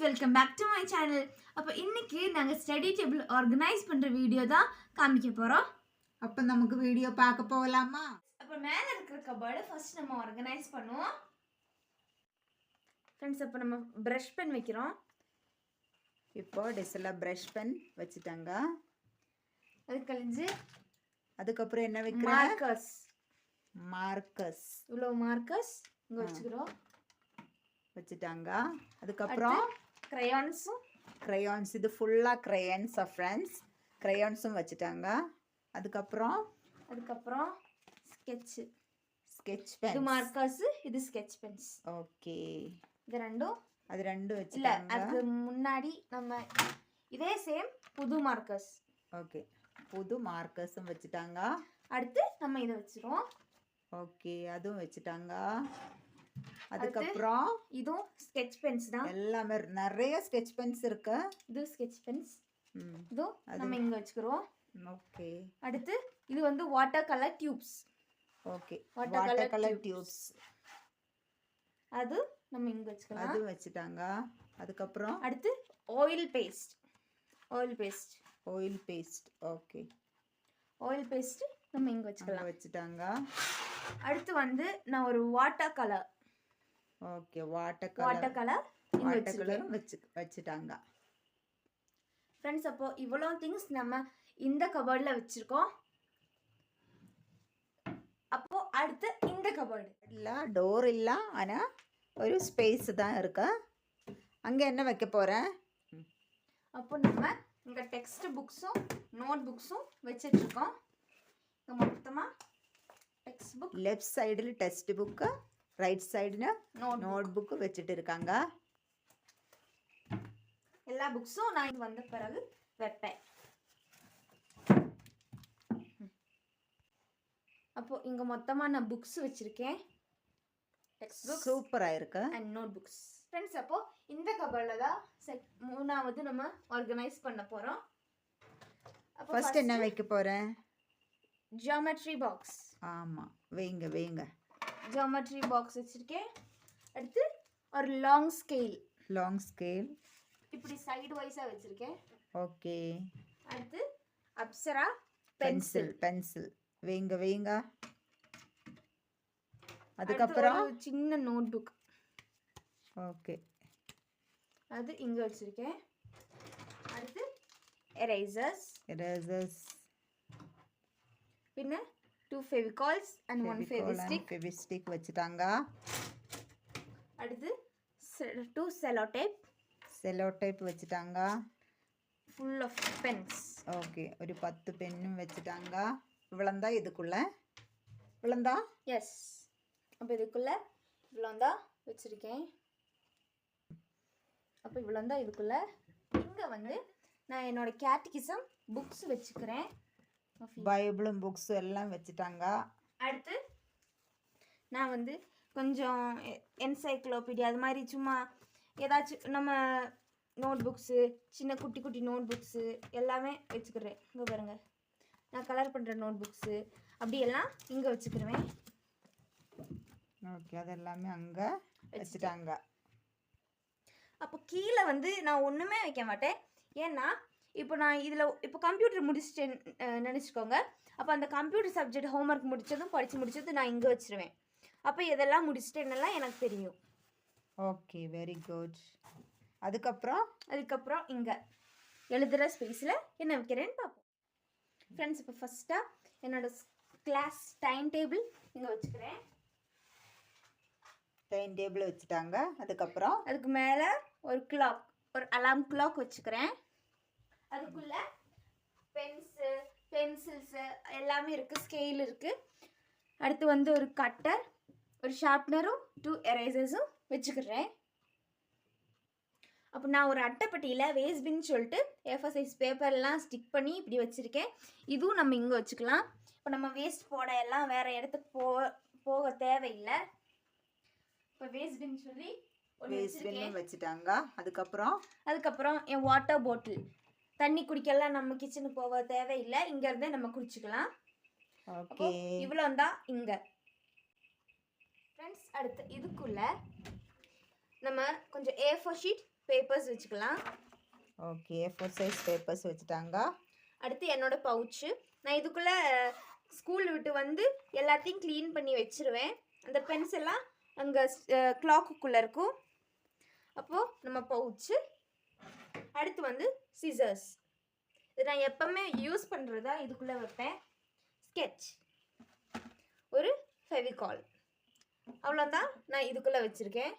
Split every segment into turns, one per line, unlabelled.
Welcome back to my channel. அப்போ இன்னைக்கு நாங்கள் ஸ்டடி டேபிள் ஆர்கனைஸ் பண்ணுற வீடியோ தான் காமிக்க போகிறோம்.
அப்போ நமக்கு வீடியோ பார்க்க போகலாமா?
அப்போ மேலே இருக்கிற கபோர்டை ஃபர்ஸ்ட் நம்ம ஆர்கனைஸ் பண்ணுவோம் ஃப்ரெண்ட்ஸ். அப்போ நம்ம ப்ரஷ் பென் வைக்கிறோம்.
இப்போ டிஸ்ல ப்ரஷ் பென் வச்சுட்டாங்க.
அது கழிஞ்சு
அதுக்கப்புறம் என்ன வைக்கிறோம்? மார்க்கர்ஸ்.
இவ்வளோ மார்க்கர்ஸ் இங்கே வச்சுக்கிறோம்
வச்சுட்டாங்க. அதுக்கப்புறம் crayons இது ஃபுல்லாக crayons ஃப்ரெண்ட்ஸ். crayonsம் வச்சுட்டாங்க. அதுக்கப்புறம் ஸ்கெட்ச் பென்.
இது மார்க்கர்ஸ், இது ஸ்கெட்ச் பென்ஸ்.
ஓகே,
இது ரெண்டும்
வச்சுட்டாங்க.
அதுக்கு முன்னாடி நம்ம இதே சேம் புது மார்க்கர்ஸ்.
ஓகே, புது மார்க்கர்ஸும் வச்சுட்டாங்க.
அடுத்து நம்ம இதை வச்சிருவோம்.
ஓகே, அதுவும் வச்சுட்டாங்க. அதுக்கப்புறம்
இதுவும் ஸ்கெட்ச் பென்ஸ் தான்.
எல்லாமே நிறைய ஸ்கெட்ச் பென்ஸ் இருக்கு.
இது ஸ்கெட்ச் பென்ஸ். இது நம்ம இங்க வச்சுக்கிறோம்.
ஓகே,
அடுத்து இது வந்து water colour tubes.
Okay, water colour tubes.
அது நம்ம இங்க வச்சுக்கலாம்.
அது வச்சிட்டாங்க. அதுக்கப்புறம்
அடுத்து oil paste.
Okay,
oil paste நம்ம இங்க
வச்சுட்டாங்க.
அடுத்து வந்து நான் ஒரு water colour.
Okay, water colour வச்சுட்டாங்க.
ஃப்ரெண்ட்ஸ், அப்போ இவ்வளோ திங்ஸ் நம்ம இந்த கபோர்டில் வச்சிருக்கோம். அப்போ அடுத்து இந்த கபோர்டு
இல்லை, டோர் இல்லை, ஆனால் ஒரு ஸ்பேஸ் தான் இருக்கு. அங்கே என்ன வைக்க போகிறேன்?
அப்போ நம்ம இங்கே டெக்ஸ்ட் புக்ஸும் நோட் புக்ஸும் வச்சிட்ருக்கோம். மொத்தமாக டெக்ஸ்ட் புக்
லெஃப்ட் சைடில் டெக்ஸ்ட் புக்கு, ரைட் சைடுல நோட் புக்கு வச்சுட்டு இருக்காங்க.
எல்லா புக்ஸும் நான் இது வந்த பிறகு வைப்பேன். அப்போ இங்க மொத்தமா நான் புக்ஸ் வச்சிருக்கேன். டெக்ஸ்ட் புக்
சூப்பரா இருக்கு
அண்ட் நோட் புக்ஸ். ஃப்ரெண்ட்ஸ், அப்போ இந்த கபோர்ட்ல தான் மூணாவது நம்ம ஆர்கனைஸ் பண்ண போறோம்.
அப்போ ஃபர்ஸ்ட் என்ன வைக்க போறேன்?
Geometry box.
ஆமா, வைங்க.
ஜியோமெட்ரி பாக்ஸ் வச்சிருக்கேன். அடுத்து ஒரு லாங் ஸ்கேல் இப்படி சைடு வைஸா வச்சிருக்கேன்.
ஓகே,
அடுத்து அப்சரா
பென்சில் வைங்க. அதுக்கப்புறம்
சின்ன நோட் புக்.
ஓகே,
அது இங்க வச்சிருக்கேன். அடுத்து எரேசர்ஸ். பின்ன 2 ஃபெவிகால்ஸ் அண்ட் 1 ஃபெவிஸ்டிக்
வச்சுட்டாங்க.
அடுத்து 2 செலோ டேப் வச்சுட்டாங்க. Full of pens.
ஓகே, ஒரு 10 பென்னும் வச்சுட்டாங்க. இவ்வளோந்தா இவ்வளோந்தா?
எஸ். அப்போ இதுக்குள்ள இவ்வளோந்தா வச்சுருக்கேன். அப்போ இவ்வளோந்தா இதுக்குள்ள. இங்கே வந்து நான் என்னோட கேட்டகிசம் புக்ஸ் வச்சுக்கிறேன்.
பைபிளும் புக்ஸ் எல்லாம் வச்சுட்டாங்க.
அடுத்து நான் வந்து கொஞ்சம் என்சைக்ளோபீடியா அது மாதிரி சும்மா ஏதாச்சும் நம்ம நோட் புக்ஸு, சின்ன குட்டி நோட் புக்ஸு எல்லாமே வச்சுக்கிறேன். இங்கே பாருங்க, நான் கலர் பண்ணுற நோட் புக்ஸு அப்படியெல்லாம் இங்கே வச்சுக்கிருவேன்.
ஓகே, அதெல்லாமே அங்கே வச்சுட்டாங்க.
அப்போ கீழே வந்து நான் ஒன்றுமே வைக்க மாட்டேன். ஏன்னா இப்போ நான் இதில் இப்போ கம்ப்யூட்டர் முடிச்சிட்டேன்னு நினச்சிக்கோங்க. அப்போ அந்த கம்ப்யூட்டர் சப்ஜெக்ட் ஹோம்ஒர்க் படித்து முடிச்சதும் நான் இங்கே வச்சுருவேன். அப்போ இதெல்லாம் முடிச்சிட்டேன்னெல்லாம் எனக்கு தெரியும்.
Okay, very good. அதுக்கப்புறம்
இங்கே எழுதுகிற ஸ்பேஸில் என்ன வைக்கிறேன்னு பார்ப்போம். ஃப்ரெண்ட்ஸ், இப்போ ஃபஸ்ட்டாக என்னோடய கிளாஸ் டைம் டேபிள் இங்கே வச்சுக்கிறேன்.
டைம் டேபிள் வச்சுட்டாங்க. அதுக்கு மேலே ஒரு அலாம் கிளாக் வச்சுக்கிறேன். அதுக்குள்ள பென்சில்ஸு எல்லாமே இருக்குது, ஸ்கேல் இருக்குது. அடுத்து வந்து ஒரு கட்டர், ஒரு ஷார்ப்னரும் 2 எரேசர்ஸும் வச்சுக்கிறேன். அப்போ நான் ஒரு அட்டைப்பட்டியில் வேஸ்ட் பின் சொல்லிட்டு A4 சைஸ் பேப்பர்லாம் ஸ்டிக் பண்ணி இப்படி வச்சுருக்கேன். இதுவும் நம்ம இங்கே வச்சுக்கலாம். இப்போ நம்ம வேஸ்ட் போட எல்லாம் வேறு இடத்துக்கு போக தேவையில்லை. இப்போ வேஸ்ட் பின் சொல்லி வச்சுட்டாங்க. அதுக்கப்புறம்
என் வாட்டர் பாட்டில், தண்ணி குடிக்கலாம், நம்ம கிச்சனுக்கு போக தேவையில்லை, இங்கேருந்தே நம்ம குடிச்சுக்கலாம்.
ஓகே,
இவ்வளோ தான் இங்கே. ஃப்ரெண்ட்ஸ், அடுத்து இதுக்குள்ள நம்ம கொஞ்சம் A4 ஷீட்
பேப்பர்ஸ் வச்சுக்கலாம்.
ஓகே, A4 சைஸ் பேப்பர்ஸ் வச்சுட்டாங்க.
அடுத்து என்னோட பவுச்சு. நான் இதுக்குள்ளே ஸ்கூல் விட்டு வந்து எல்லாத்தையும் க்ளீன் பண்ணி வச்சுருவேன். அந்த பென்ஸ் எல்லாம் அங்கே கிளாக்குக்குள்ளே இருக்கும். அப்போது நம்ம பவுச்சு. அடுத்து வந்து சிசர்ஸ். இது நான் எப்போவுமே யூஸ் பண்ணுறதா இதுக்குள்ளே வைப்பேன். ஸ்கெட்ச், ஒரு ஃபெவிகால், அவ்வளோதான் நான் இதுக்குள்ளே வச்சுருக்கேன்.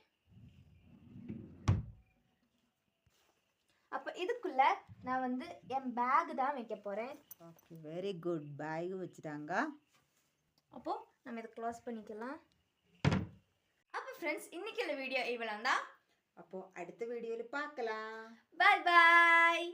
அப்போ இதுக்குள்ளே நான் வந்து என் பேக் தான் வைக்க போகிறேன்.
Okay, very good. பேக் வச்சுட்டாங்க.
அப்போது நம்ம இதை க்ளோஸ் பண்ணிக்கலாம். அப்போ ஃப்ரெண்ட்ஸ், இன்றைக்கி வீடியோ இவ்வளோ தான்.
அப்போது அடுத்த வீடியோவில் பார்க்கலாம்.
பாய் பாய்.